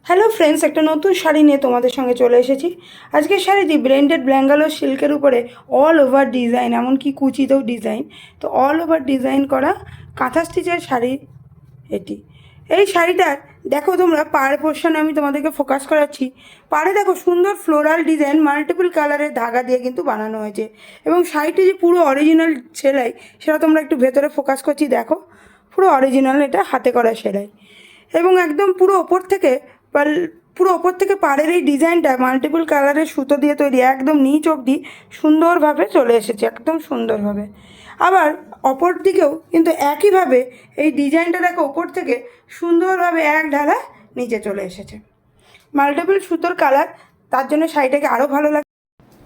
Hello friends, একটা নতুন শাড়ি নিয়ে তোমাদের সঙ্গে চলে এসেছি। আজকের শাড়িটি ব্লেন্ডেড ব্যাঙ্গালোর সিল্কের উপরে অল ওভার ডিজাইন, এমনকি কুচিতেও ডিজাইন, তো অল ওভার ডিজাইন করা কাঁথা স্টিচের শাড়ি এটি। এই শাড়িটার দেখো তোমরা পাড় পোর্শনে আমি তোমাদেরকে ফোকাস করাচ্ছি। পাড়ে দেখো সুন্দর ফ্লোরাল ডিজাইন মাল্টিপল কালারের ধাগা দিয়ে কিন্তু বানানো হয়েছে, এবং শাড়িটি যে পুরো অরিজিনাল সেলাই সেটা তোমরা একটু ভেতরে ফোকাস করছি। দেখো পুরো অরিজিনাল, এটা হাতে করা সেলাই, এবং একদম পুরো ওপর থেকে পাড়ের এই ডিজাইনটা মাল্টিপল কালারের সুতো দিয়ে তৈরি, একদম নিচ অবধি সুন্দরভাবে চলে এসেছে, একদম সুন্দরভাবে। আবার অপর দিকেও কিন্তু একইভাবে এই ডিজাইনটা দেখো ওপর থেকে সুন্দরভাবে এক ঢালা নিচে চলে এসেছে। মাল্টিপল সুতোর কালার, তার জন্য শাড়িটাকে আরও ভালো লাগে।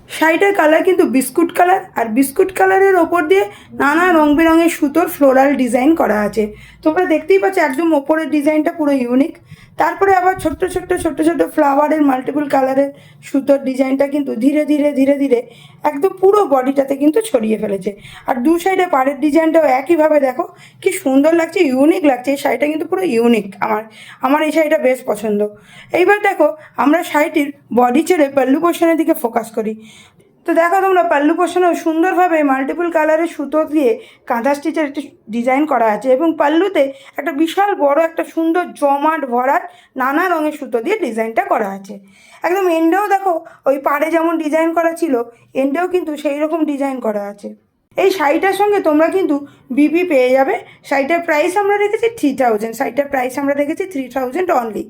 শাড়িটার কালার কিন্তু বিস্কুট কালার, আর বিস্কুট কালারের ওপর দিয়ে নানা রং বেরঙের সুতোর ফ্লোরাল ডিজাইন করা আছে। তোমরা দেখতেই পাচ্ছ একদম ওপরের ডিজাইনটা পুরো ইউনিক। তারপরে আবার ছোট্ট ছোট্ট ফ্লাওয়ারের মাল্টিপল কালারের সুতোর ডিজাইনটা কিন্তু ধীরে ধীরে একদম পুরো বডিটাতে কিন্তু ছড়িয়ে ফেলেছে। আর দু সাইডে পাড়ের ডিজাইনটাও একইভাবে দেখো কি সুন্দর লাগছে, ইউনিক লাগছে। এই শাড়িটা কিন্তু পুরো ইউনিক, আমার এই শাড়িটা বেশ পছন্দ। এইবার দেখো আমরা শাড়িটির বডি ছেড়ে পাল্লু পোর্শনের দিকে ফোকাস করি। তো দেখো তোমরা পাল্লু পোর্শনেও সুন্দরভাবে মাল্টিপল কালারের সুতো দিয়ে কাঁথা স্টিচের একটি ডিজাইন করা আছে, এবং পাল্লুতে একটা বিশাল বড় একটা সুন্দর জমাট ভরাট নানা রঙের সুতো দিয়ে ডিজাইনটা করা আছে। একদম এন্ডেও দেখো ওই পাড়ে যেমন ডিজাইন করা ছিল, এন্ডেও কিন্তু সেই রকম ডিজাইন করা আছে। এই শাড়িটার সঙ্গে তোমরা কিন্তু বিবি পেয়ে যাবে। শাড়িটার প্রাইস আমরা রেখেছি 3000, শাড়িটার প্রাইস আমরা রেখেছি 3000 অনলি।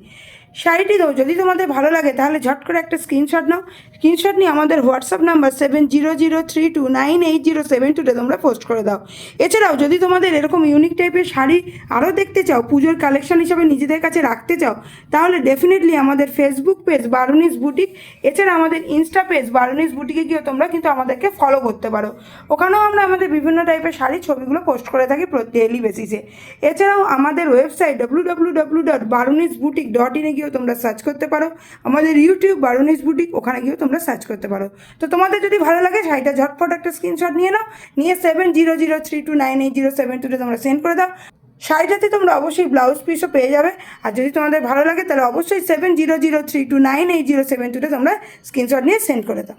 শাড়িটি যদি তোমাদের ভালো লাগে তাহলে ঝট করে একটা স্ক্রিনশট নাও। স্ক্রিনশট নিয়ে আমাদের হোয়াটসঅ্যাপ নাম্বার 7003298072 তোমরা পোস্ট করে দাও। এছাড়াও যদি তোমাদের এরকম ইউনিক টাইপের শাড়ি আরও দেখতে চাও, পুজোর কালেকশন হিসাবে নিজেদের কাছে রাখতে চাও, তাহলে ডেফিনেটলি আমাদের ফেসবুক পেজ বারুনিস বুটিক, এছাড়া আমাদের ইনস্টা পেজ বারুনিস বুটিকে গিয়েও তোমরা কিন্তু আমাদেরকে ফলো করতে পারো। ওখানেও আমরা আমাদের বিভিন্ন টাইপের শাড়ির ছবিগুলো পোস্ট করে থাকি ডেইলি বেসিসে। এছাড়াও আমাদের ওয়েবসাইট www.barunisboutique.in গিয়েও তোমরা সার্চ করতে পারো। আমাদের ইউটিউব বারুনিস বুটিক, ওখানে গিয়েও তোমরা সার্চ করতে পারো। তো তোমাদের যদি ভালো লাগে শাড়িটা ঝটপট একটা স্ক্রিনশট নিয়ে নাও, নিয়ে 7003298072 তোমরা সেন্ড করে দাও। শাড়িটাতে তোমরা অবশ্যই ব্লাউজ পিসও পেয়ে যাবে। আর যদি তোমাদের ভালো লাগে তাহলে অবশ্যই 7003298072 তোমরা স্ক্রিনশট নিয়ে সেন্ড করে দাও।